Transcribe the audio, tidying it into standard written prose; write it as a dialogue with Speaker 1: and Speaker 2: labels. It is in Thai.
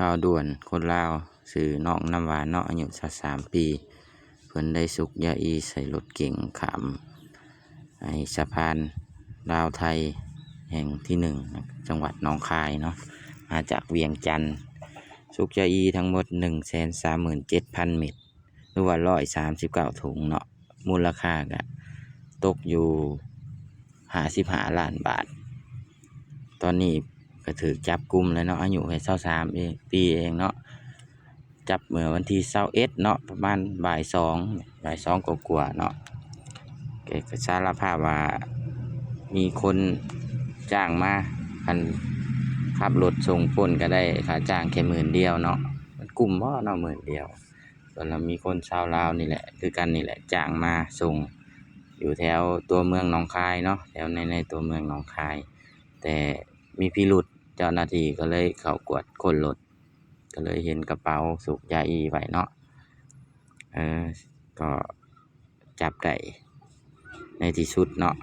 Speaker 1: ข่าวด่วนคนลาวสื่อน้องน้ำหวานเนาะอายุ23 ปีเพิ่นได้สุกยาอีใส่รถเก๋งขามไอ้สะพานลาวไทยแห่งที่1จังหวัดหนองคายเนาะมาจากเวียงจันทน์สุกยาอีทั้งหมด 137,000 เม็ดหรือว่า139 ถุงเนาะมูลค่าก็ตกอยู่55 ล้านบาทตอนนี้ก็ถือจับกุมแล้วเนาะอายุแค่23 ปีเองเนาะจับเมื่อวันที่21เนาะประมาณบ่ายสองกว่าๆเนาะแกก็สารภาพว่ามีคนจ้างมาคันขับรถส่งปล้นก็ได้ค่าจ้างแค่10,000เนาะมันกลุ่มบ่เนาะ10,000ส่วนเรามีคนชาวลาวนี่แหละคือกันนี่แหละจ้างมาส่งอยู่แถวตัวเมืองหนองคายเนาะแถวในตัวเมืองหนองคายแต่มีพิรุธเจ้าหน้าที่ก็เลยเข้ากวดค้นรถก็เลยเห็นกระเป๋าสูบยาอีไว้เนาะก็จับได้ในที่สุดเนาะ